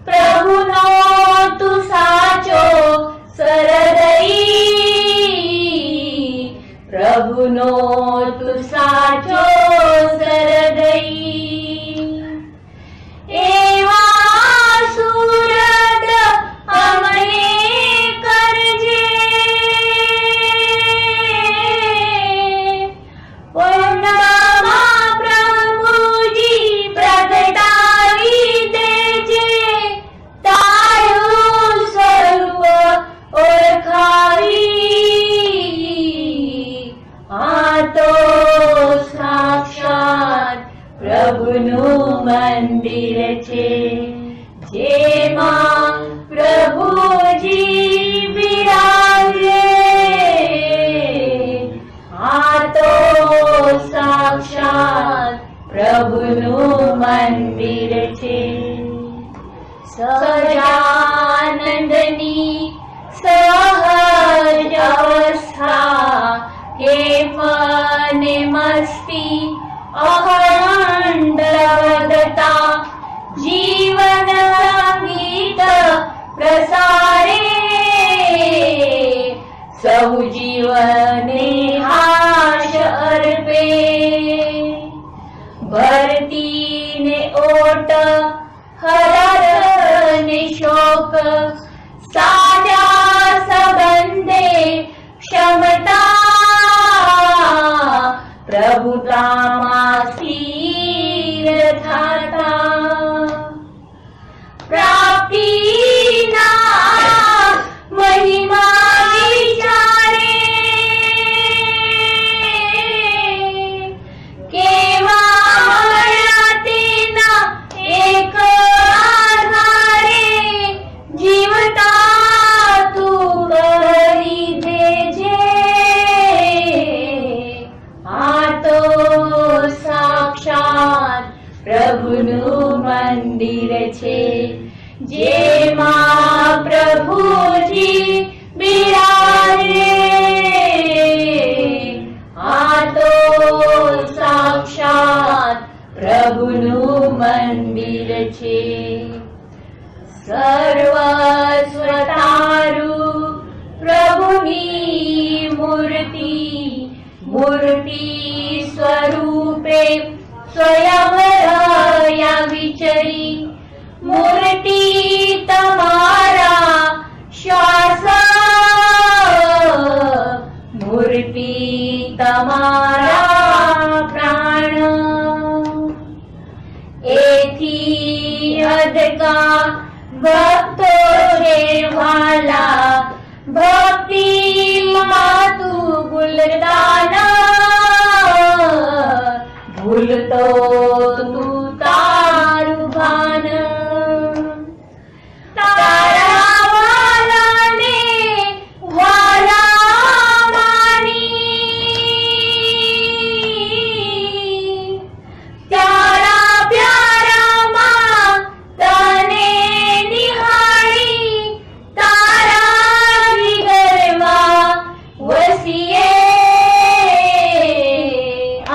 प्रभुनो तु साचो સહજાનંદની સહજ અવસ્થા કેફ ને મસ્તી અખંડ વધતા જીવન ગીત પ્રસારે સૌ જીવને હાશ અર્પે ભરતી ને ઓટ હરર ને શોક સાજા સંબંધે ક્ષમતા પ્રભુતામાં સ્થિર થતા પ્રાપ્તિના મહિમા વિચારે કેવા તેના એક આધારે જીવતા તું કરી દેજે આ તો સાક્ષાત પ્રભુનું મંદિર છે જેમાં પ્રભુજી બિરાજે આ તો સાક્ષાત પ્રભુનું મંદિર છે સર્વસ્વ તારું પ્રભુની મૂર્તિ સ્વરૂપે સ્વયં રહ્યા વિચરી મૂર્તિ તમારા શ્વાસ મૂર્તિ તમારા પ્રાણ એથી અદકા ભક્તો છે વાલા ભક્તિમાં તું ગુલદાના ભૂલતો તું તારું ભાન તારા વાલાને વાલા માની તારા પ્યારામાં તને નિહાળી તારા જીગરમાં વસીએ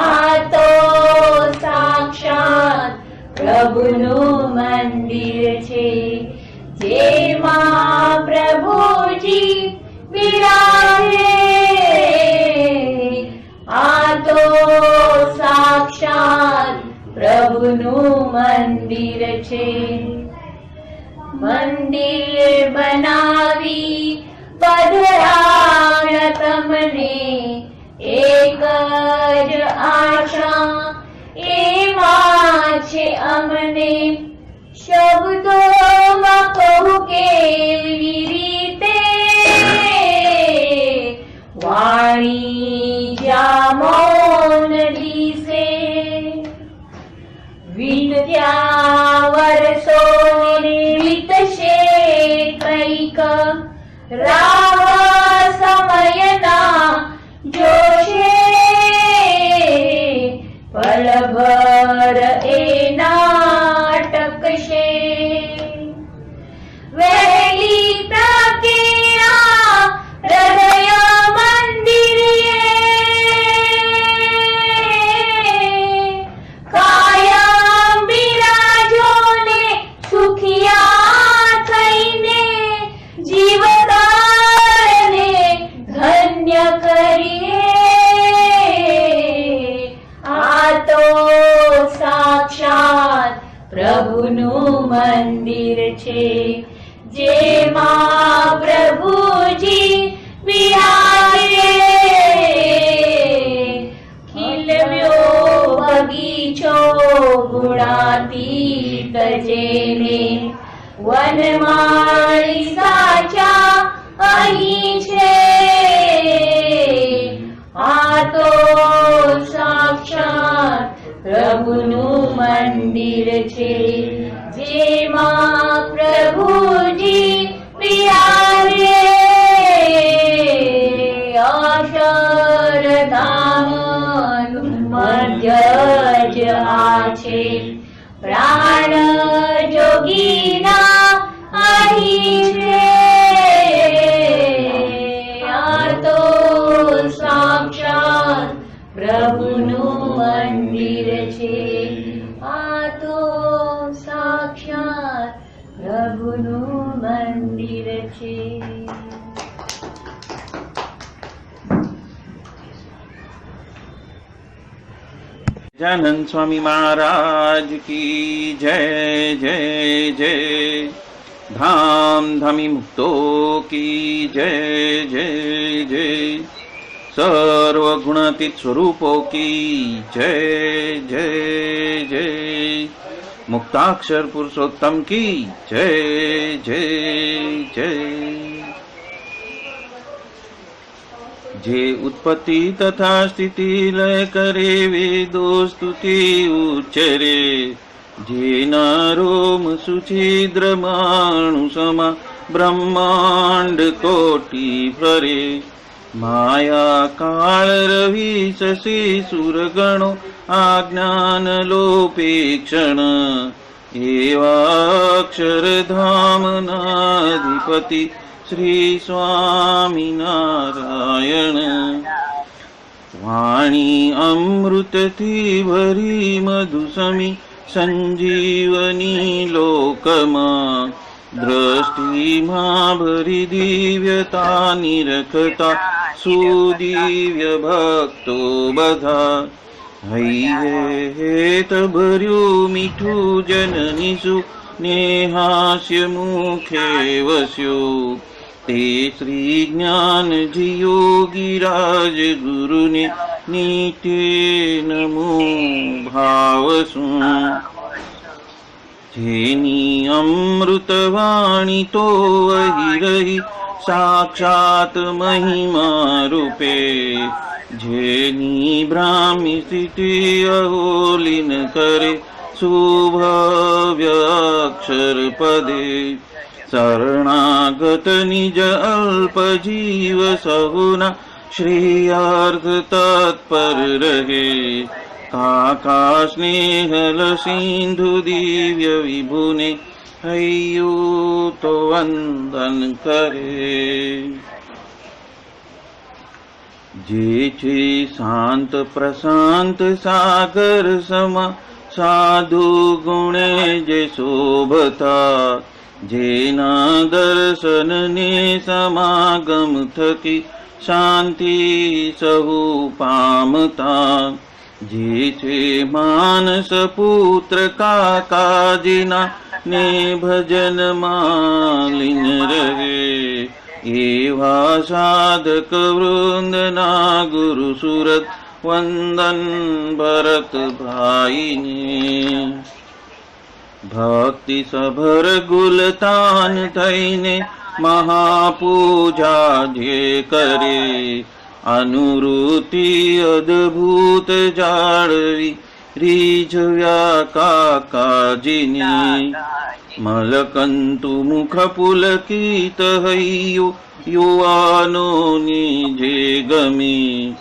આ તો સાક્ષાત પ્રભુનું મંદિર છે જેમાં પ્રભુજી બિરાજે આ તો સાક્ષાત પ્રભુનું મંદિર છે મંદિર બનાવી પધરાવ્યા તમને એક જ આશા એમાં છે અમને શબ્દોમાં કહું કેવી રીતે વાણી જ્યાં મૌન દિશે વીત્યા વર્ષો વીતશે કઈક રાહ સમયના જોશે પલભર એના ટકશે વહેલી તકે આ હૃદય મંદિરે કાયમ બિરાજો ને સુખિયા થઈને જીવતાને ધન્ય કરીએ આ તો સાક્ષાત પ્રભુનું મંદિર છે જેમાં પ્રભુજી બિરાજે ખીલવ્યો બગીચો ગુણાતીત જેને વનમાળી સાચા અહીં છે આ તો સાક્ષાત પ્રભુનું મંદિર છે જેમાં પ્રભુજી બિરાજે અક્ષરધામનું મધ્ય જ આ છે પ્રાણ જોગીના પ્રભુનું મંદિર છે. સહજાનંદ સ્વામી મહારાજ કી જય જય જય. ધામ ધામી મુક્તો કી જય જય જય. સર્વગુણાતીત સ્વરૂપો કી જય જય જય. મુક્તાક્ષર પુરુષોત્તમ કી જય જય જય. જે ઉત્પત્તિ તથા સ્થિતિ લય કરે વેદો સ્તુતિ ઉચ્ચરે. જેના રોમ સુછિદ્ર માણુ સમા બ્રહ્માંડ કોટી ફરે. માયા કાળ રવિ શશી સુરગણો આજ્ઞાન લોપે ક્ષણ. એવા અક્ષરધામનાધિપતિ શ્રી સ્વામિનારાયણ. વાણી અમૃતથી ભરી મધુસમી સંજીવની લોકમાં. દ્રષ્ટિમાં ભરી દિવ્યતા નિરખતા સુદિવ્ય ભક્તો બધા. હૈયે હેત ભર્યું મીઠું જનનીસુ ને હાસ્ય મુખે વસ્યો. તે શ્રી જ્ઞાનજી યોગીરાજ ગુરુને નિત્ય નમો ભાવસું. જેની અમૃતવાણી તો વહી રહી સાક્ષાત મહિમા રૂપે. જેની બ્રાહ્મી સ્થિતિ અહોલીન કરે શુભવ્ય અક્ષર પદે. શરણાગત નિજ અલ્પ જીવ સહુના શ્રેયાર્થ તત્પર રહે. કાકા સ્નેહલ સિંધુ દિવ્ય વિભુને હૈયું તો વંદન કરે. જે છે શાંત પ્રશાંત સાગર સમા સાધુ ગુણે જે શોભતા. જેના દર્શનને સમાગમ થકી શાંતિ સહુ પામતા. જે છે માનસ પુત્ર કાકાજીના ને ભજન માલિન રહે. એવા સાધક વૃંદના ગુરુ સુરત વંદન ભરત ભાઈને. ભક્તિ સભર ગુલતાન થઈને મહાપૂજા જે કરે. અનુરૂતિ અદભૂત જાળવી રીઝવ્યા કાકાજીની. મલકંતુ મુખ પુલકિત હૈયું યુવાનોની જે ગમી.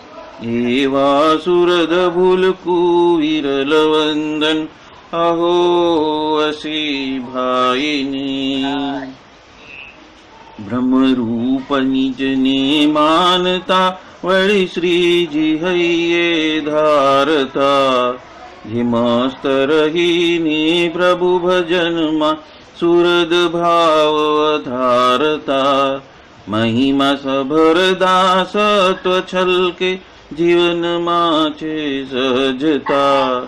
એવા સુરદ ભૂલકુ વિરલ વંદન અહો અસી ભાઈની. બ્રહ્મરૂપ નિજને માનતા વળી શ્રીજી હૈયે ધારતા. જે મસ્ત રહીને પ્રભુ ભજનમાં સુરદ ભાવ ધારતા. મહિમા સભર દાસત્વ છલકે જીવનમાં છે સજતા.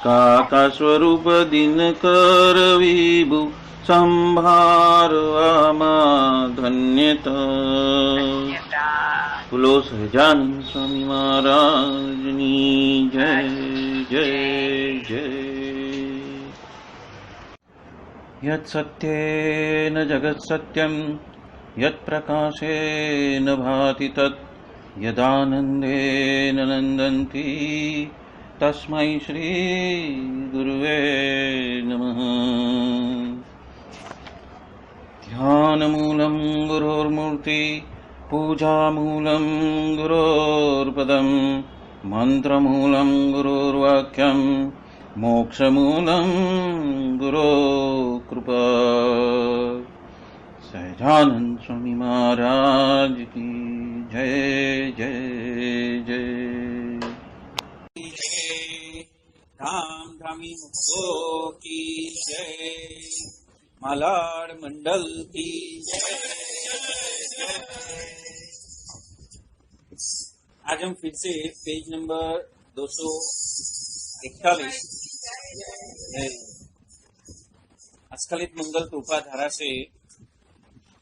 કાકા સ્વરૂપ દિન કર વિભુ સંભારવામાં ધન્યતા. બોલો સહજાનંદ સ્વામી મહારાજની જય જય જય. યત સત્યેન જગત સત્યમ યત પ્રકાશેન ભાતિ તત. યદાનંદેન નંદંતી તસ્મૈ શ્રી ગુરુવે નમઃ. ध्यानमूलं गुरोर्मूर्ति पूजामूलं गुरोर्पदं मंत्रमूलं गुरोर्वाक्यं मोक्षमूलं गुरो कृपा. सहजानंद स्वामी महाराज की जय जय जय. धाम धामी मुक्तो की जय. मालाड मंडल की आज हम फिर से पेज नंबर 241 अस्खलित मंगल कृपा धारा से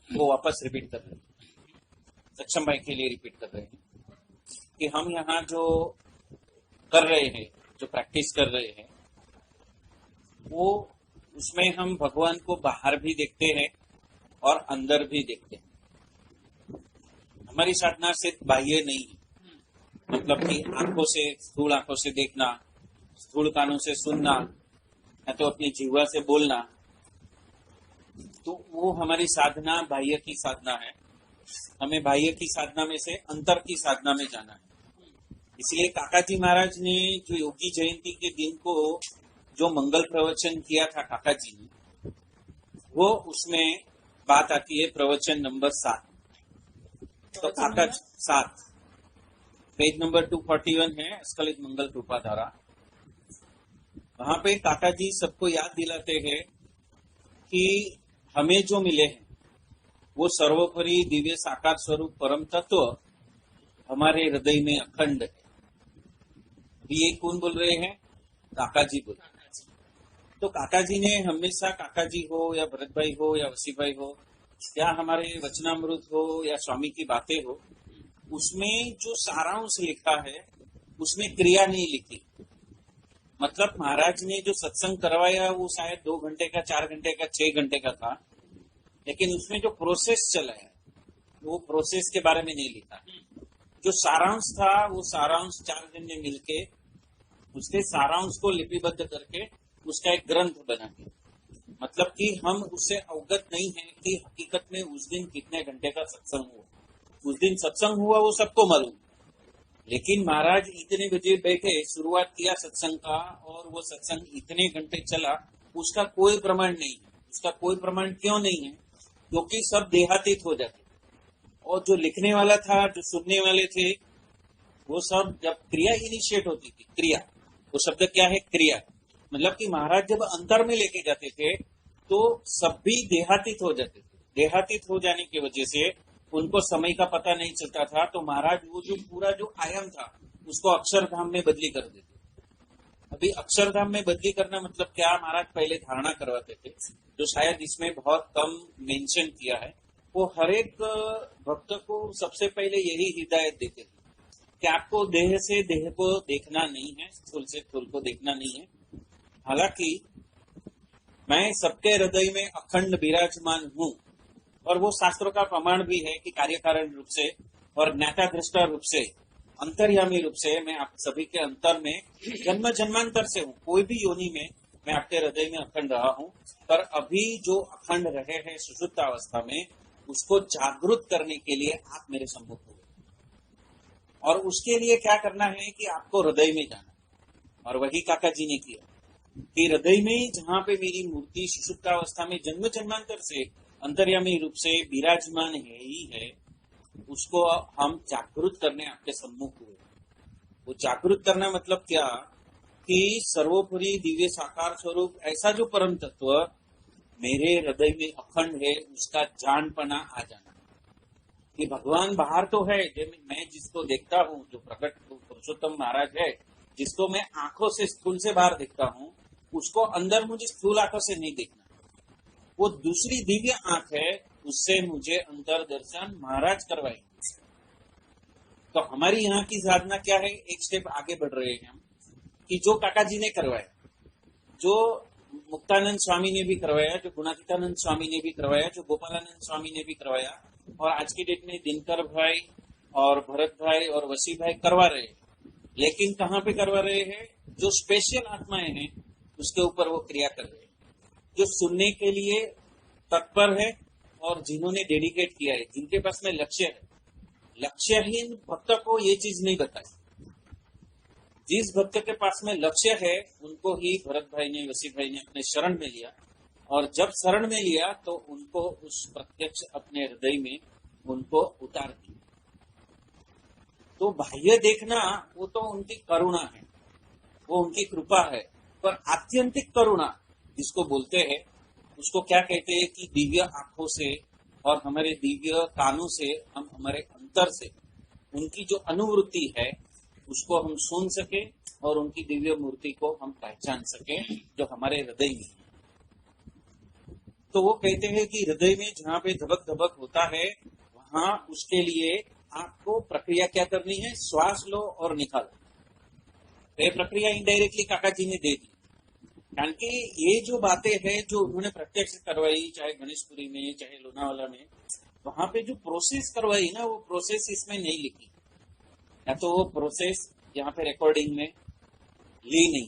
वो वापस रिपीट कर रहे हैं, सक्षम भाई के लिए रिपीट कर रहे हैं कि हम यहाँ जो कर रहे हैं, जो प्रैक्टिस कर रहे हैं, वो उसमें हम भगवान को बाहर भी देखते हैं और अंदर भी देखते हैं। हमारी साधना सिर्फ बाह्य नहीं है, मतलब कि आंखों से, स्थूल आंखों से देखना, स्थूल कानों से सुनना, या तो अपनी जीवा से बोलना, तो वो हमारी साधना बाह्य की साधना है। हमें बाह्य की साधना में से अंतर की साधना में जाना है। इसलिए काकाजी महाराज ने जो योगी जयंती के दिन को जो मंगल प्रवचन किया था काकाजी ने, वो उसमें बात आती है प्रवचन नंबर 7। तो काका 7 पेज नंबर 241 है अस्खलित मंगल कृपा धारा। वहां पे काकाजी सबको याद दिलाते हैं कि हमें जो मिले हैं वो सर्वोपरि दिव्य साकार स्वरूप परम तत्व हमारे हृदय में अखंड है। ये कौन बोल रहे हैं? काकाजी बोल रहे हैं। तो काकाजी ने हमेशा, काकाजी हो या भरत भाई हो या वसी भाई हो या हमारे वचनामृत हो या स्वामी की बातें हो, उसमें जो सारांश लिखा है उसमें क्रिया नहीं लिखी। मतलब महाराज ने जो सत्संग करवाया वो शायद 2 घंटे का, 4 घंटे का, 6 घंटे का था, लेकिन उसमें जो प्रोसेस चला है वो प्रोसेस के बारे में नहीं लिखा। जो सारांश था वो सारांश 4 जन ने मिलके उसके सारांश को लिपिबद्ध करके उसका एक ग्रंथ बना के, मतलब कि हम उससे अवगत नहीं है कि हकीकत में उस दिन कितने घंटे का सत्संग हुआ। उस दिन सत्संग हुआ वो सबको मालूम, लेकिन महाराज इतने बजे बैठे, शुरुआत किया सत्संग का और वो सत्संग इतने घंटे चला, उसका कोई प्रमाण नहीं है। उसका कोई प्रमाण क्यों नहीं है? क्योंकि सब देहातीत हो जाते, और जो लिखने वाला था, जो सुनने वाले थे, वो सब जब क्रिया इनिशिएट होती थी, क्रिया, वो शब्द क्या है? क्रिया। मतलब कि महाराज जब अंतर में लेके जाते थे तो सब भी देहातीत हो जाते थे। देहातीत हो जाने की वजह से उनको समय का पता नहीं चलता था, तो महाराज वो जो पूरा जो आयाम था उसको अक्षरधाम में बदली कर देते। अभी अक्षरधाम में बदली करना मतलब क्या? महाराज पहले धारणा करवाते थे, जो शायद इसमें बहुत कम मेंशन किया है। वो हर एक भक्त को सबसे पहले यही हिदायत देते थे कि आपको देह से देह को देखना नहीं है, स्थूल से स्थूल को देखना नहीं है। हालांकि मैं सबके हृदय में अखंड विराजमान हूँ, और वो शास्त्रों का प्रमाण भी है कि कार्यकारण रूप से और ज्ञाता दृष्टा रूप से, अंतर्यामी रूप से मैं आप सभी के अंतर में जन्म जन्मांतर से हूँ। कोई भी योनि में मैं आपके हृदय में अखंड रहा हूँ, पर अभी जो अखंड रहे हैं सुषुप्त अवस्था में, उसको जागृत करने के लिए आप मेरे सम्मुख हो। और उसके लिए क्या करना है कि आपको हृदय में जाना, और वही काका जी ने किया कि हृदय में जहाँ पे मेरी मूर्ति सुषुप्त अवस्था में जन्म जन्मांतर से अंतर्यामी रूप से विराजमान है ही है, उसको हम जागृत करने आपके सम्मुख हुए। वो जागृत करना मतलब क्या? कि सर्वोपरि दिव्य साकार स्वरूप ऐसा जो परम तत्व मेरे हृदय में अखंड है, उसका जानपना आ जाना। कि भगवान बाहर तो है, मैं जिसको देखता हूँ, जो प्रकट पुरुषोत्तम महाराज है, जिसको मैं आंखों से स्थूल से बाहर देखता हूँ, उसको अंदर मुझे स्थूल आंखों से नहीं देखना। वो दूसरी दिव्य आंख है, उससे मुझे अंतर दर्शन महाराज करवाएंगे। तो हमारी यहाँ की साधना क्या है? एक स्टेप आगे बढ़ रहे हैं हम, कि जो काका जी ने करवाया, जो मुक्तानंद स्वामी ने भी करवाया, जो गुणातीतानंद स्वामी ने भी करवाया, जो गोपालानंद स्वामी ने भी करवाया, और आज की डेट में दिनकर भाई और भरत भाई और वसी भाई करवा रहे हैं। लेकिन कहाँ पे करवा रहे हैं? जो स्पेशल आत्माएं हैं उसके ऊपर वो क्रिया कर रहे हैं, जो सुनने के लिए तत्पर है और जिन्होंने डेडिकेट किया है, जिनके पास में लक्ष्य है। लक्ष्यहीन भक्त को ये चीज नहीं बताई। जिस भक्त के पास में लक्ष्य है उनको ही भरत भाई ने, वसी भाई ने अपने शरण में लिया, और जब शरण में लिया तो उनको उस प्रत्यक्ष अपने हृदय में उनको उतार दिया। तो बाह्य देखना वो तो उनकी करुणा है, वो उनकी कृपा है, पर आत्यंतिक करुणा जिसको बोलते हैं उसको क्या कहते हैं कि दिव्य आंखों से और हमारे दिव्य कानों से हम हमारे अंतर से उनकी जो अनुभूति है उसको हम सुन सके और उनकी दिव्य मूर्ति को हम पहचान सके जो हमारे हृदय में है। तो वो कहते हैं कि हृदय में जहाँ पे धबक धबक होता है वहां उसके लिए आपको प्रक्रिया क्या करनी है, श्वास लो और निकालो। तो ये प्रक्रिया इनडायरेक्टली काका जी ने दे दी, कारण कि ये जो बातें हैं जो उन्होंने प्रत्यक्ष करवाई, चाहे गणेशपुरी में चाहे लोनावाला में, वहां पे जो प्रोसेस करवाई ना वो प्रोसेस इसमें नहीं लिखी, या तो वो प्रोसेस यहाँ पे रिकॉर्डिंग में ली नहीं,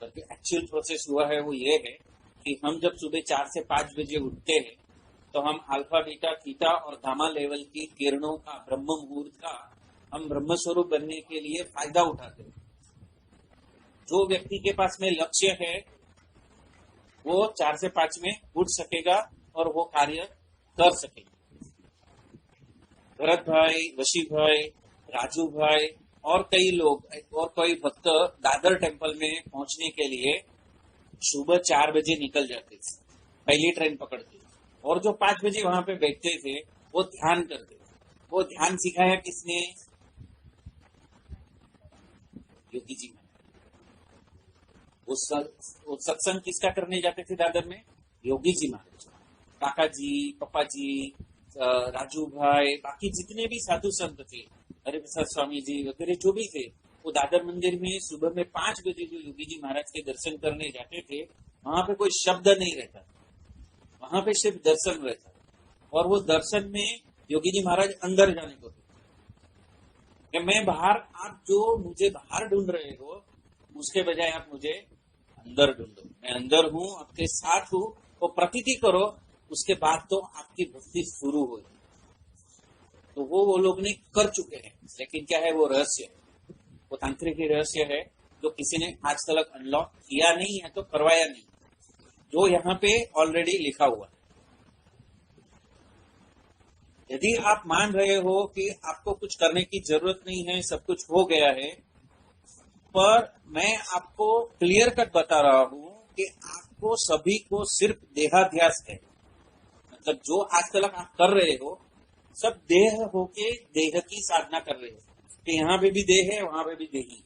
बल्कि एक्चुअल प्रोसेस हुआ है वो ये है कि हम जब सुबह 4 से 5 बजे उठते हैं तो हम अल्फा बीटा थीटा और गामा लेवल की किरणों का, ब्रह्म मुहूर्त का हम ब्रह्म स्वरूप बनने के लिए फायदा उठाते हैं। जो व्यक्ति के पास में लक्ष्य है वो 4 से 5 में उठ सकेगा और वो कार्य कर सकेगा। भरत भाई, वशी भाई, राजू भाई और कई लोग और कई भक्त दादर टेम्पल में पहुंचने के लिए सुबह 4 बजे निकल जाते थे, पहली ट्रेन पकड़ते, और जो 5 बजे वहां पे बैठते थे वो ध्यान करते थे। वो ध्यान सिखाया किसने? योगी जी। वो सत्संग किसका करने जाते थे दादर में? योगी जी महाराज। काका जी, पप्पा जी, राजू भाई, बाकी जितने भी साधु संत थे, हरिप्रसाद स्वामी जी वगैरह जो भी थे, वो दादर मंदिर में सुबह में 5 बजे जो योगी जी महाराज के दर्शन करने जाते थे, वहां पे कोई शब्द नहीं रहता, वहां पे सिर्फ दर्शन रहता। और वो दर्शन में योगी जी महाराज अंदर जाने को थे, मैं बाहर, आप जो मुझे बाहर ढूंढ रहे हो उसके बजाय आप मुझे अंदर ढूंढो, मैं अंदर हूँ, आपके साथ हूँ, वो प्रतीति करो, उसके बाद तो आपकी भक्ति शुरू होगी। तो वो लोग ने कर चुके हैं, लेकिन क्या है वो रहस्य, वो तांत्रिक रहस्य है जो किसी ने आज तक अनलॉक किया नहीं है, तो करवाया नहीं, जो यहाँ पे ऑलरेडी लिखा हुआ है। यदि आप मान रहे हो कि आपको कुछ करने की जरूरत नहीं है, सब कुछ हो गया है, पर मैं आपको क्लियर कट बता रहा हूं कि आपको सभी को सिर्फ देहाध्यास है, मतलब जो आज तक आप कर रहे हो सब देह होके देह की साधना कर रहे हो, कि यहाँ पे भी देह है वहां पे भी देही,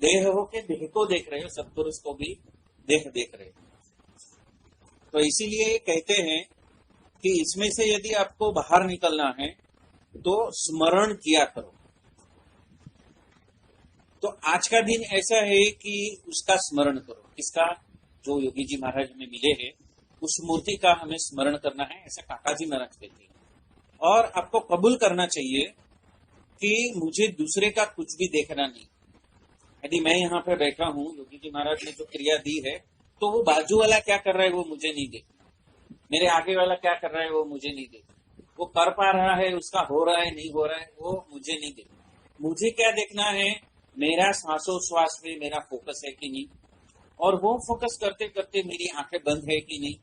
देह होके देह को देख रहे हो, सत्पुरुष को भी देह देख रहे हो। तो इसीलिए कहते हैं कि इसमें से यदि आपको बाहर निकलना है तो स्मरण किया करो। तो आज का दिन ऐसा है कि उसका स्मरण करो, किसका? जो योगी जी महाराज में मिले हैं उस मूर्ति का हमें स्मरण करना है, ऐसा काका जी महाराज कहते हैं। और आपको कबूल करना चाहिए कि मुझे दूसरे का कुछ भी देखना नहीं। यदि मैं यहाँ पे बैठा हूँ, योगी जी महाराज ने जो क्रिया दी है, तो वो बाजू वाला क्या कर रहा है वो मुझे नहीं देखना, मेरे आगे वाला क्या कर रहा है वो मुझे नहीं देखना, वो कर पा रहा है, उसका हो रहा है नहीं हो रहा है वो मुझे नहीं देखना। मुझे क्या देखना है, मेरा श्वासोश्वास में मेरा फोकस है कि नहीं, और वो फोकस करते करते मेरी आंखें बंद है कि नहीं,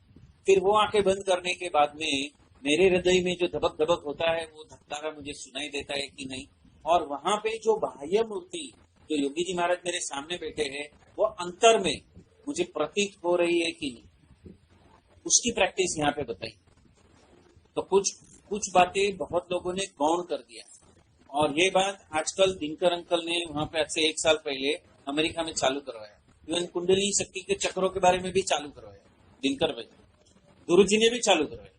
फिर वो आंखें बंद करने के बाद में मेरे हृदय में जो धबक धबक होता है वो धबकारा मुझे सुनाई देता है कि नहीं, और वहां पे जो बाह्य मूर्ति जो योगी जी महाराज मेरे सामने बैठे हैं वो अंतर में मुझे प्रतीत हो रही है कि नहीं, उसकी प्रैक्टिस यहाँ पे बताई। तो कुछ बातें बहुत लोगों ने गौण कर दिया, और ये बात आजकल दिनकर अंकल ने वहां पे आज से 1 साल पहले अमेरिका में चालू करवाया। इवन कुंडली शक्ति के चक्रों के बारे में भी चालू करवाया दिनकर भाई, गुरु जी ने भी चालू करवाया।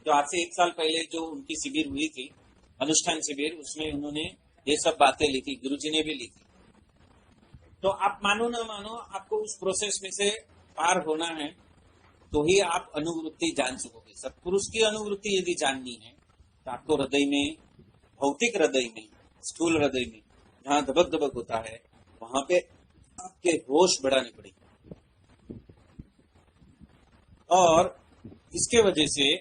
जो आज से 1 साल पहले जो उनकी शिविर हुई थी, अनुष्ठान शिविर, उसमें उन्होंने ये सब बातें लिखी, गुरु जी ने भी लिखी। तो आप मानो ना मानो, आपको उस प्रोसेस में से पार होना है तो ही आप अनुभूति जान सकोगे। सत्पुरुष की अनुभूति यदि जाननी है तो आपको हृदय में, भौतिक हृदय में, स्थूल हृदय में जहाँ धबक धबक होता है वहां पे आपके होश बढ़ाने पड़ेंगे। और इसके वजह से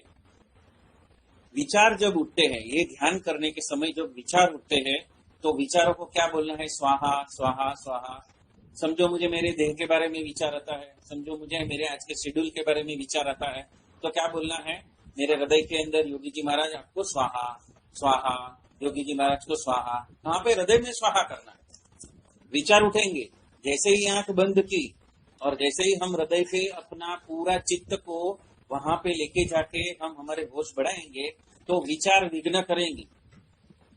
विचार जब उठते हैं, ये ध्यान करने के समय जब विचार उठते हैं तो विचारों को क्या बोलना है? स्वाहा स्वाहा स्वाहा। समझो मुझे मेरे देह के बारे में विचार आता है, समझो मुझे मेरे आज के शेड्यूल के बारे में विचार आता है, तो क्या बोलना है? मेरे हृदय के अंदर योगी जी महाराज आपको स्वाहा स्वाहा, योगी जी महाराज को स्वाहा। वहां पे हृदय में स्वाहा करना है। विचार उठेंगे, जैसे ही आंख बंद की और जैसे ही हम हृदय से अपना पूरा चित्त को वहां पे लेके जाके हम हमारे होश बढ़ाएंगे तो विचार विघ्न करेंगे,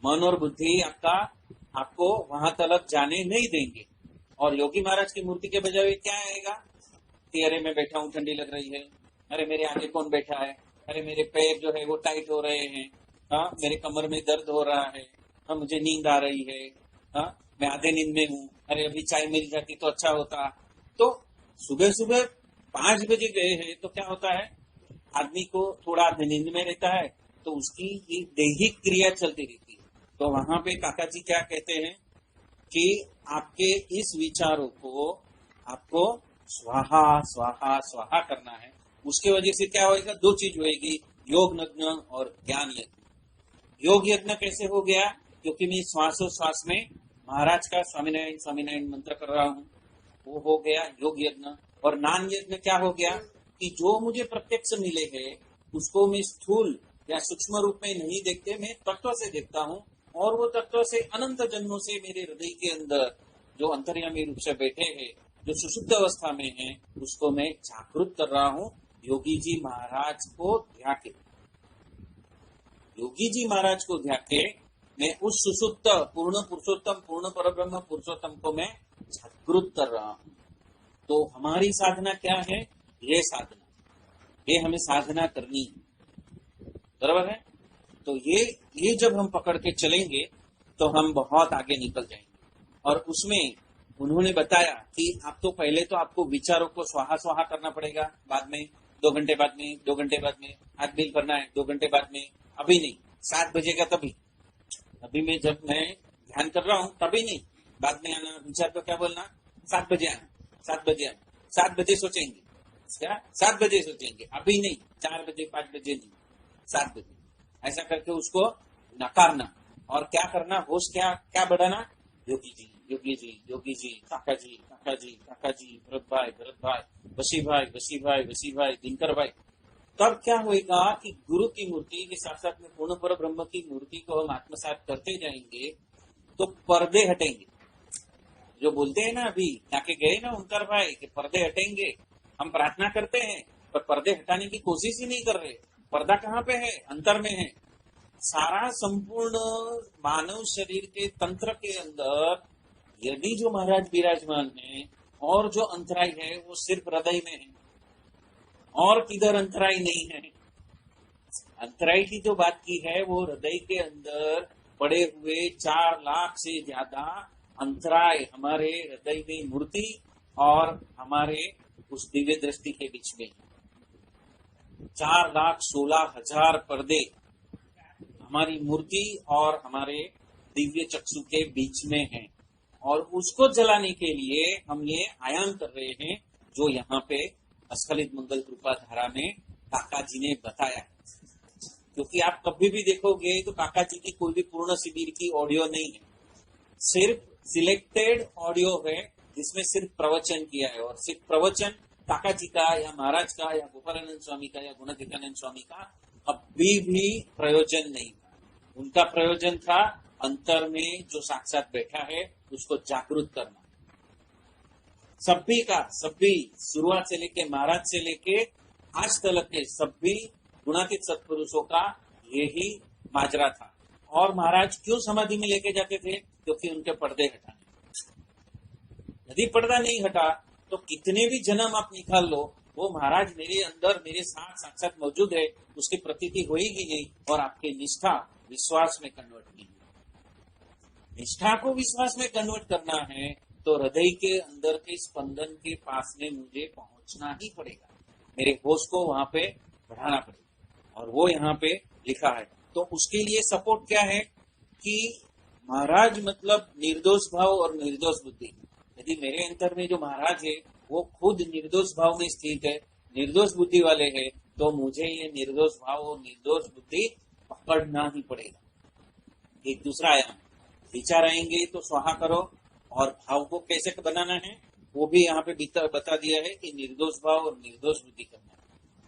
मन और बुद्धि आपको वहां तक जाने नहीं देंगे। और योगी महाराज की मूर्ति के बजाय क्या आएगा कि अरे मैं बैठा हूँ, ठंडी लग रही है, अरे मेरे आगे कौन बैठा है, अरे मेरे पैर जो है वो टाइट हो रहे हैं, हाँ मेरे कमर में दर्द हो रहा है, हाँ मुझे नींद आ रही है, हाँ मैं आधे नींद में हूँ, अरे अभी चाय मिल जाती तो अच्छा होता। तो सुबह सुबह 5 बजे गए हैं तो क्या होता है, आदमी को थोड़ा आधे नींद में रहता है तो उसकी ये दैहिक क्रिया चलती रहती है। तो वहां पे काका जी क्या कहते हैं कि आपके इस विचारों को आपको स्वाहा स्वाहा स्वाहा करना है। उसके वजह से क्या होएगा, 2 चीज होएगी, योग यज्ञ और ज्ञान यज्ञ। योग यज्ञ कैसे हो गया, क्योंकि मैं श्वासोश्वास में महाराज का स्वामीनारायण स्वामीनारायण मंत्र कर रहा हूँ, वो हो गया योग यज्ञ। और ज्ञान यज्ञ क्या हो गया कि जो मुझे प्रत्यक्ष मिले हैं उसको मैं स्थूल या सूक्ष्म रूप में नहीं देखते, मैं तत्व से देखता हूँ। और वो तत्व से अनंत जन्मों से मेरे हृदय के अंदर जो अंतर्यामी रूप से बैठे हैं, जो सुषुप्त अवस्था में है, उसको मैं जागृत कर रहा हूँ योगी जी महाराज को ध्याके। योगी जी महाराज को ध्याके मैं उस सुषुप्त पूर्ण पुरुषोत्तम पूर्ण परब्रह्म पुरुषोत्तम को मैं जागृत कर रहा हूँ। तो हमारी साधना क्या है, ये साधना, ये हमें साधना करनी है, बराबर है। तो ये जब हम पकड़ के चलेंगे तो हम बहुत आगे निकल जाएंगे। और उसमें उन्होंने बताया कि आप तो पहले तो आपको विचारों को स्वाहा स्वाहा करना पड़ेगा, बाद में 2 घंटे बाद में, 2 घंटे बाद में, आज बिल करना है 2 घंटे बाद में, अभी नहीं, 7 बजेगा तभी, अभी मैं जब मैं ध्यान कर रहा हूँ तभी नहीं, बाद में आना विचार को क्या बोलना, 7 बजे आना, 7 बजे आना, 7 बजे सोचेंगे, क्या 7 बजे सोचेंगे, अभी नहीं, 4 बजे 5 बजे नहीं, 7 बजे, ऐसा करके उसको नकारना। और क्या करना, होश क्या क्या बढ़ाना, योगी जी योगी जी योगी जी, काका जी काका जी काका जी, भरत भाई, वसी भाई, दिनकर भाई। तब क्या होगा कि गुरु की मूर्ति के साथ साथ में पूर्ण पर ब्रह्म की मूर्ति को हम आत्मसात करते जाएंगे तो पर्दे हटेंगे। जो बोलते हैं ना, अभी जाके गए ना ओंकार भाई कि पर्दे हटेंगे, हम प्रार्थना करते हैं पर पर्दे हटाने की कोशिश ही नहीं कर रहे। पर्दा कहाँ पे है, अंतर में है। सारा संपूर्ण मानव शरीर के तंत्र के अंदर यदि जो महाराज विराजमान है और जो अंतराय है वो सिर्फ हृदय में है, और किधर अंतराय नहीं है। अंतराय की जो बात की है वो हृदय के अंदर पड़े हुए 4 लाख से ज्यादा अंतराय हमारे हृदय में मूर्ति और हमारे उस दिव्य दृष्टि के बीच में 4,16,000 पर्दे हमारी मूर्ति और हमारे दिव्य चक्षु के बीच में हैं। और उसको जलाने के लिए हम ये आयाम कर रहे हैं जो यहाँ पे अस्खलित मंगल कृपा धारा में काका जी ने बताया। क्योंकि आप कभी भी देखोगे तो काका जी की कोई भी पूर्ण शिविर की ऑडियो नहीं है, सिर्फ सिलेक्टेड ऑडियो है जिसमें सिर्फ प्रवचन किया है। और सिर्फ प्रवचन काका जी का या महाराज का या गोपालानंद स्वामी का या गुणातीतानंद स्वामी का कभी भी प्रयोजन नहीं था। उनका प्रयोजन था अंतर में जो साक्षात बैठा है उसको जागृत करना। सभी का सभी शुरुआत से लेके महाराज से लेके आज तक के सभी गुणातीत सत्पुरुषों का यही माजरा था। और महाराज क्यों समाधि में लेके जाते थे, क्योंकि उनके पर्दे हटाने। यदि पर्दा नहीं हटा तो कितने भी जन्म आप निकाल लो, वो महाराज मेरे अंदर मेरे साथ साक्षात मौजूद है उसकी प्रतीति होगी नहीं और आपकी निष्ठा विश्वास में कन्वर्ट नहीं। निष्ठा को विश्वास में कन्वर्ट करना है तो हृदय के अंदर के स्पंदन के पास में मुझे पहुंचना ही पड़ेगा, मेरे होश को वहां पे बढ़ाना पड़ेगा। और वो यहाँ पे लिखा है। तो उसके लिए सपोर्ट क्या है कि महाराज मतलब निर्दोष भाव और निर्दोष बुद्धि। यदि मेरे अंतर में जो महाराज है वो खुद निर्दोष भाव में स्थित है, निर्दोष बुद्धि वाले है, तो मुझे ये निर्दोष भाव और निर्दोष बुद्धि पकड़ना ही पड़ेगा। एक दूसरा आयाम विचार आएंगे तो स्वाहा करो, और भाव को कैसे बनाना है वो भी यहाँ पे बता दिया है कि निर्दोष भाव और निर्दोष बुद्धि करना है।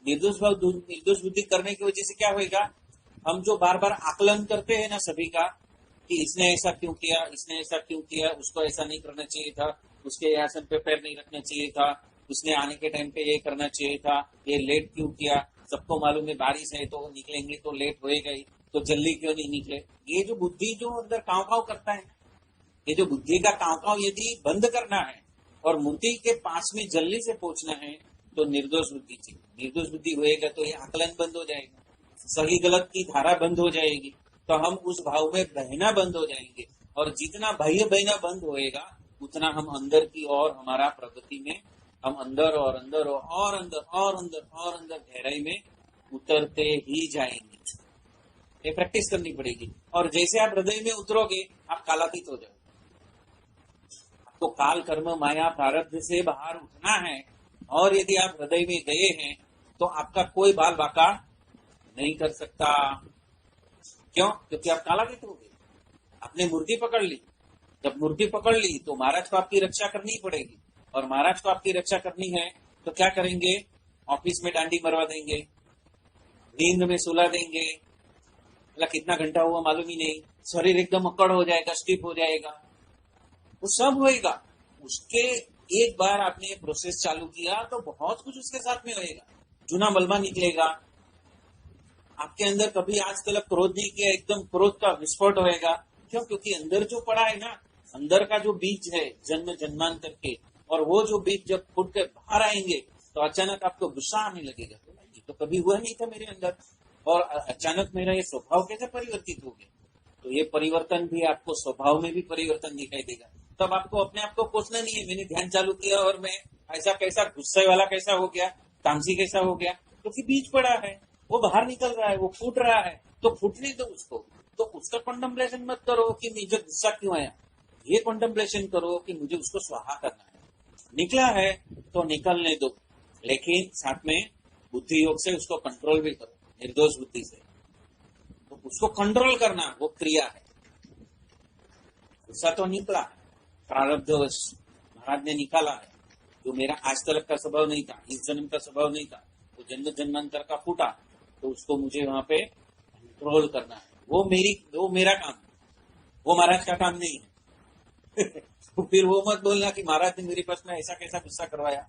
निर्दोष भाव निर्दोष बुद्धि करने की वजह से क्या होगा, हम जो बार बार आकलन करते हैं ना सभी का कि इसने ऐसा क्यों किया, इसने ऐसा क्यों किया, उसको ऐसा नहीं करना चाहिए था, उसके आसन पे पैर नहीं रखना चाहिए था, उसने आने के टाइम पे ये करना चाहिए था, ये लेट क्यों किया, सबको मालूम है बारिश है तो निकलेंगे तो लेट होएगा ही, तो जल्दी क्यों नहीं निकले। ये जो बुद्धि जो अंदर काव काव करता है, ये जो बुद्धि का काव काव यदि बंद करना है और मूर्ति के पास में जल्दी से पहुंचना है तो निर्दोष बुद्धि चाहिए। निर्दोष बुद्धि होएगा तो ये आकलन बंद हो जाएगा, सही गलत की धारा बंद हो जाएगी, तो हम उस भाव में बहना बंद हो जाएंगे। और जितना बाह्य बहना बंद होएगा उतना हम अंदर की ओर हमारा प्रगति में हम अंदर और अंदर और अंदर और अंदर और अंदर गहराई में उतरते ही जाएंगे। ये प्रैक्टिस करनी पड़ेगी। और जैसे आप हृदय में उतरोगे आप कालातीत हो जाओगे। आपको काल कर्म माया प्रारब्ध से बाहर उठना है, और यदि आप हृदय में गए हैं तो आपका कोई बाल बाका नहीं कर सकता। क्यों? क्योंकि आप कालातीत हो गए, आपने मूर्ति पकड़ ली। जब मूर्ति पकड़ ली तो महाराज को आपकी रक्षा करनी पड़ेगी, और महाराज को आपकी रक्षा करनी है तो क्या करेंगे? ऑफिस में डांडी मरवा देंगे, नींद में सुला देंगे, मतलब कितना घंटा हुआ मालूम ही नहीं, शरीर एकदम अकड़ हो जाएगा, स्टिफ हो जाएगा, वो सब होएगा। उसके एक बार आपने प्रोसेस चालू किया तो बहुत कुछ उसके साथ में होएगा। जूना मलबा निकलेगा आपके अंदर। कभी आज तक क्रोध नहीं किया, एकदम क्रोध का विस्फोट होएगा। क्यों? क्योंकि अंदर जो पड़ा है ना, अंदर का जो बीज है जन्म जन्मांतर के, और वो जो बीज जब फूट के बाहर आएंगे तो अचानक आपको गुस्सा आने लगेगा। ये तो कभी हुआ नहीं था मेरे अंदर, और अचानक मेरा ये स्वभाव कैसे परिवर्तित हो गया। तो ये परिवर्तन भी आपको स्वभाव में भी परिवर्तन दिखाई देगा। तब आपको अपने आप को कोसना नहीं है, मैंने ध्यान चालू किया और मैं ऐसा कैसा गुस्से वाला कैसा हो गया, तामसी कैसा हो गया, क्योंकि बीज पड़ा है, वो बाहर निकल रहा है, वो फूट रहा है, तो फूटने दो उसको। तो उसका कॉन्टेम्पलेशन मत करो कि मुझे गुस्सा क्यों आया, ये कॉन्टेम्पलेशन करो कि मुझे उसको स्वाहा करना है। निकला है तो निकलने दो, लेकिन साथ में बुद्धि योग से उसको कंट्रोल भी करो, निर्दोष बुद्धि से। तो उसको कंट्रोल करना वो क्रिया है। गुस्सा तो निकला, प्रारब्धवश महाराज ने निकाला है, जो मेरा आज तक का स्वभाव नहीं था, इस जन्म का स्वभाव नहीं था, वो जन्म जन्मांतर का फूटा, तो उसको मुझे वहां पे कंट्रोल करना है। वो मेरा काम है, वो महाराज का काम नहीं है। तो फिर वो मत बोलना कि महाराज ने मेरे पास में ऐसा कैसा गुस्सा करवाया।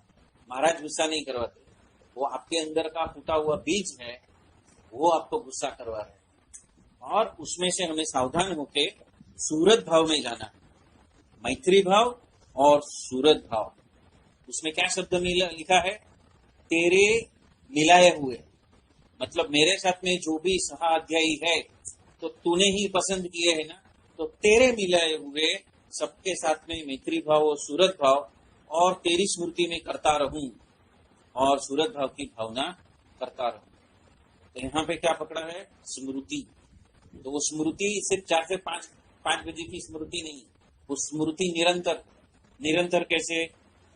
महाराज गुस्सा नहीं करवाते, वो आपके अंदर का फूटा हुआ बीज है, वो आपको गुस्सा करवा रहे हैं। और उसमें से हमें सावधान होके सूरत भाव में जाना है। मैत्री भाव और सूरत भाव, उसमें क्या शब्द लिखा है? तेरे मिलाए हुए, मतलब मेरे साथ में जो भी सहा अध्यायी है तो तूने ही पसंद किए है ना, तो तेरे मिलाए हुए सबके साथ में मैत्री भाव और सूरत भाव, और तेरी स्मृति में करता रहूं और सूरत भाव की भावना करता रहूं। तो यहाँ पे क्या पकड़ा है? स्मृति। तो वो स्मृति सिर्फ 4 से 5 बजे की स्मृति नहीं, वो स्मृति निरंतर। निरंतर कैसे?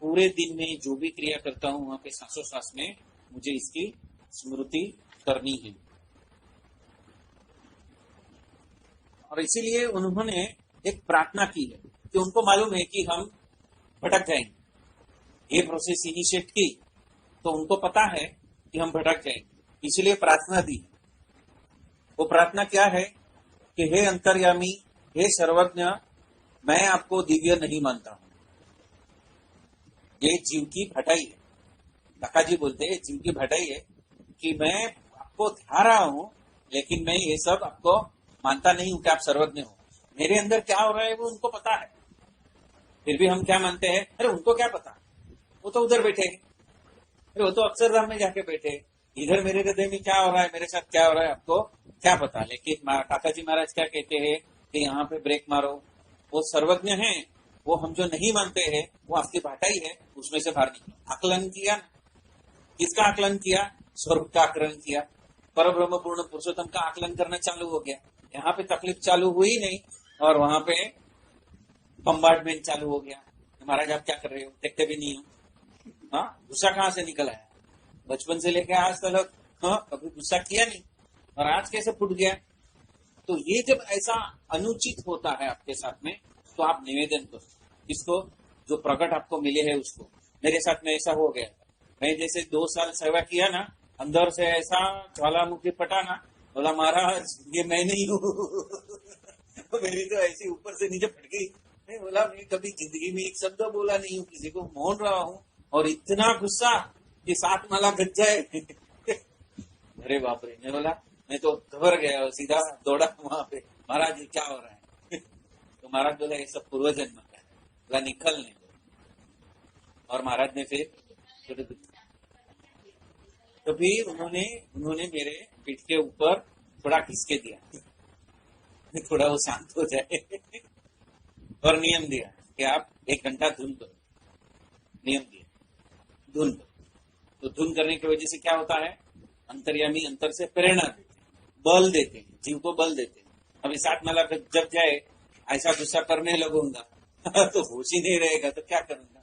पूरे दिन में जो भी क्रिया करता हूं वहां पे सांसों सांस में मुझे इसकी स्मृति करनी है। और इसीलिए उन्होंने एक प्रार्थना की है कि उनको मालूम है कि हम भटक जाएंगे। ये प्रोसेस इनिशिएट की तो उनको पता है कि हम भटक जाएंगे, इसलिए प्रार्थना दी। वो प्रार्थना क्या है कि हे अंतर्यामी, हे सर्वज्ञ, मैं आपको दिव्य नहीं मानता हूं। ये जीव की भटाई है। काका जी बोलते हैं जीव की भटाई है कि मैं आपको ध्यान रहा हूं, लेकिन मैं ये सब आपको मानता नहीं हूं कि आप सर्वज्ञ हो। मेरे अंदर क्या हो रहा है वो उनको पता है, फिर भी हम क्या मानते हैं? अरे उनको क्या पता, वो तो उधर बैठे, अरे वो तो अक्षरधाम में जाके बैठे, इधर मेरे हृदय में क्या हो रहा है, मेरे साथ क्या हो रहा है, आपको क्या पता। लेकिन काका जी महाराज क्या कहते हैं कि यहाँ पे ब्रेक मारो, वो सर्वज्ञ है, वो हम जो नहीं मानते हैं वो आपकी भाटाई है, उसमें से बाहर निकलो। आकलन किया, किसका आकलन किया? स्वरूप का आकलन किया, पर ब्रह्म पूर्ण पुरुषोत्तम का आकलन करना चालू हो गया। यहाँ पे तकलीफ चालू हुई नहीं, और वहां पे बम्बार्डमेंट चालू हो गया। महाराज आप क्या कर रहे हो, देखते भी नहीं हो। हाँ, गुस्सा कहाँ से निकल आया? बचपन से लेकर आज तक कभी गुस्सा किया नहीं, और आज कैसे फूट गया? तो ये जब ऐसा अनुचित होता है आपके साथ में, तो आप निवेदन करो इसको, जो प्रकट आपको मिले है उसको। मेरे साथ में ऐसा हो गया, मैं जैसे 2 साल सेवा किया ना, अंदर से ऐसा ज्वालामुखी फटा ना, बोला महाराज ये मैं नहीं हूँ। मेरी तो ऐसी ऊपर से नीचे फट गई। मैं बोला मैं कभी जिंदगी में एक शब्द बोला नहीं हूँ, किसी को मोल रहा हूँ, और इतना गुस्सा कि 7 माला गज जाए। अरे बाप रे, मैं बोला, मैं तो घबर गया, सीधा दौड़ा वहां पे, महाराज जी क्या हो रहा है? तो महाराज बोला ये सब पूर्व जन्म का है, बोला निकल नहीं। और महाराज ने फिर तो फिर उन्होंने मेरे पीठ के ऊपर थोड़ा खिसके दिया, थोड़ा वो शांत हो जाए, और नियम दिया कि आप 1 घंटा धुन करो। नियम दिया, धुन करो। तो धुन करने की वजह से क्या होता है, अंतर्यामी अंतर से प्रेरणा देते हैं, बल देते हैं, जीव को बल देते हैं। अभी 7 माला जब जाए ऐसा गुस्सा करने लगूंगा तो होश ही नहीं रहेगा, तो क्या करूंगा?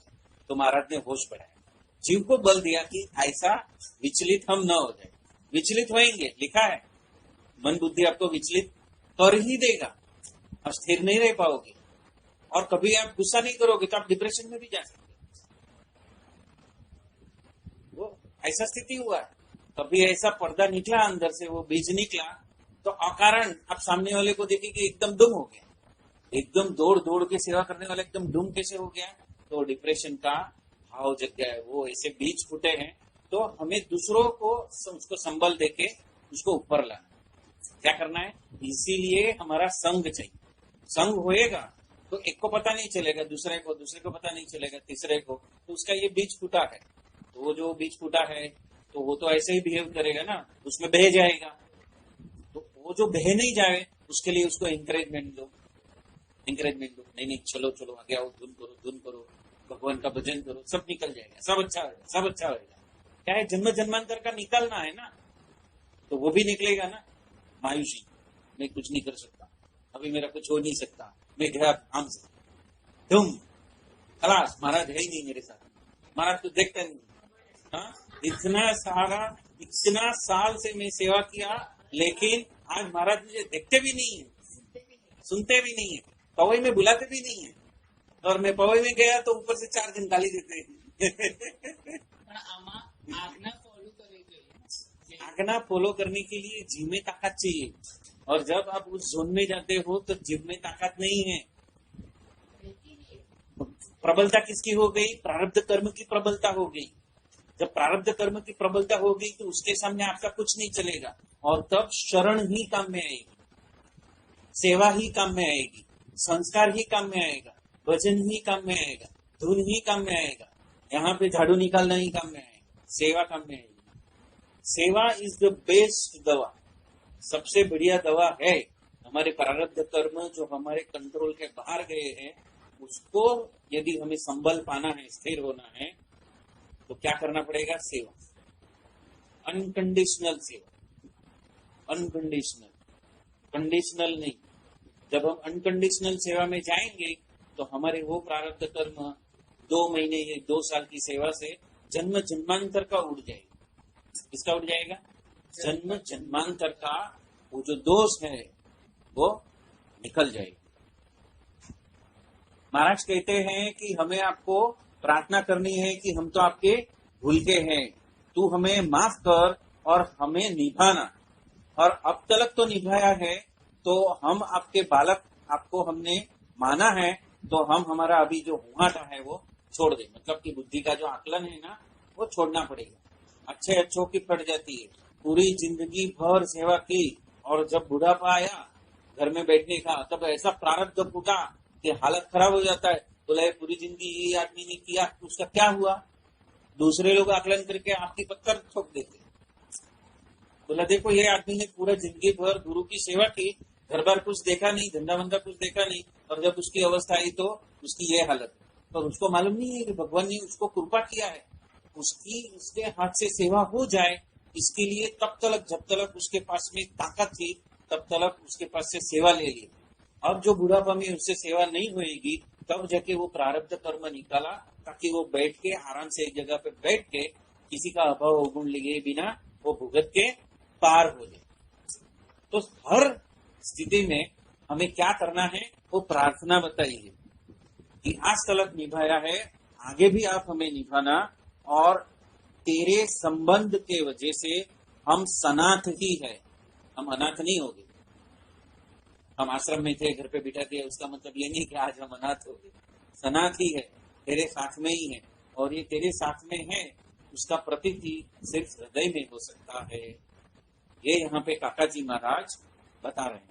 तो महाराज ने होश बढ़ाया, जीव को बल दिया कि ऐसा विचलित हम न हो जाए। विचलित होएंगे, लिखा है, मन बुद्धि आपको विचलित कर ही देगा, आप स्थिर नहीं रह पाओगे, और कभी आप गुस्सा नहीं करोगे तो आप डिप्रेशन में भी जा सकते। वो ऐसा स्थिति हुआ, कभी ऐसा पर्दा निकला अंदर से, वो बीज निकला, तो अकारण आप सामने वाले को देखेंगे एकदम दुम हो गया, एकदम दौड़ दौड़ के सेवा करने वाला एकदम दुम कैसे हो गया? तो डिप्रेशन का भाव जग गया है, वो ऐसे बीज फूटे हैं। तो हमें दूसरों को उसको संबल देके उसको ऊपर लाना, क्या करना है? इसीलिए हमारा संग चाहिए। संग होएगा तो एक को पता नहीं चलेगा, दूसरे को पता नहीं चलेगा, तीसरे को, तो उसका ये बीज फूटा है। तो वो जो बीज फूटा है तो वो तो ऐसे ही बिहेव करेगा ना, उसमें बह जाएगा। तो वो जो बह नहीं जाए उसके लिए उसको इंकरेजमेंट दो, नहीं चलो आगे आओ, धुन करो, भगवान का भजन करो, सब निकल जाएगा, सब अच्छा होगा। क्या है, जन्म जन्मांतर का निकलना है ना, तो वो भी निकलेगा ना। मायूसी, मैं कुछ नहीं कर सकता, अभी मेरा कुछ हो नहीं सकता, मैं गया काम से, तुम खलास, महाराज है ही नहीं मेरे साथ, महाराज तो देखता नहीं। हाँ, इतना साल से मैं सेवा किया, लेकिन आज महाराज मुझे देखते भी नहीं है, सुनते भी नहीं है, पवई में बुलाते भी नहीं है, और मैं पवई में गया तो ऊपर से 4 दिन गाली देते हैं। आज्ञा फॉलो करने के लिए जीव में ताकत चाहिए, और जब आप उस जोन में जाते हो तो जीव में ताकत नहीं है। प्रबलता किसकी हो गई? प्रारब्ध कर्म की प्रबलता हो गई। जब प्रारब्ध कर्म की प्रबलता हो गई तो उसके सामने आपका कुछ नहीं चलेगा, और तब शरण ही काम में आएगी, सेवा ही काम में आएगी, संस्कार ही काम में आएगा, भजन ही काम में आएगा, धुन ही काम में आएगा, यहाँ पे झाड़ू निकालना ही काम में आएगा, सेवा काम में आएगी। सेवा इज द बेस्ट दवा, सबसे बढ़िया दवा है। हमारे प्रारब्ध कर्म जो हमारे कंट्रोल के बाहर गए हैं, उसको यदि हमें संबल पाना है, स्थिर होना है, तो क्या करना पड़ेगा? सेवा, अनकंडीशनल सेवा, अनकंडीशनल, कंडीशनल नहीं। जब हम अनकंडीशनल सेवा में जाएंगे तो हमारे वो प्रारब्ध कर्म 2 महीने या 2 साल की सेवा से जन्म जन्मांतर का उड़ जाएगा। किसका उड़ जाएगा? जन्म जन्मांतर का वो जो दोष है वो निकल जाएगा। महाराज कहते हैं कि हमें आपको प्रार्थना करनी है कि हम तो आपके भूल के हैं, तू हमें माफ कर और हमें निभाना। और अब तक तो निभाया है, तो हम आपके बालक, आपको हमने माना है, तो हम हमारा अभी जो हुआटा है वो छोड़ दें। मतलब कि बुद्धि का जो आकलन है ना, वो छोड़ना पड़ेगा। अच्छों की फट जाती है, पूरी जिंदगी भर सेवा की, और जब बुढ़ापा आया घर में बैठने का, तब ऐसा प्रारब्ध फूटा कि हालत खराब हो जाता है। बोला ये पूरी जिंदगी ये आदमी ने किया, उसका क्या हुआ? दूसरे लोग आकलन करके आपकी पत्थर ठोक देते। बोला देखो ये आदमी ने पूरा जिंदगी भर गुरु की सेवा की, घर बार कुछ देखा नहीं, धंधा बंधा कुछ देखा नहीं, और जब उसकी अवस्था आई तो उसकी ये हालत है। पर उसको मालूम नहीं है कि भगवान ने उसको कृपा किया है, उसके हाथ से सेवा हो जाए, इसके लिए तब तक जब तक उसके पास में ताकत थी तब तक उसके पास से सेवा ले ली। अब जो बुढ़ापा में उससे सेवा नहीं होएगी, तब जाके वो प्रारब्ध कर्म निकाला, ताकि वो बैठ के आराम से एक जगह पे बैठ के किसी का अभाव अवगुण लिए बिना वो भुगत के पार हो जाए। तो हर स्थिति में हमें क्या करना है, वो प्रार्थना बताइए कि आज तलक निभाया है, आगे भी आप हमें निभाना, और तेरे संबंध के वजह से हम सनाथ ही है, हम अनाथ नहीं हो गए। हम आश्रम में थे, घर पे बिठा दिया, उसका मतलब ये नहीं कि आज हम अनाथ हो गए, सनाथ ही है, तेरे साथ में ही है, और ये तेरे साथ में है, उसका प्रतीति सिर्फ हृदय में हो सकता है। ये यहाँ पे काका जी महाराज बता रहे हैं।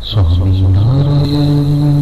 स्वामी नारायण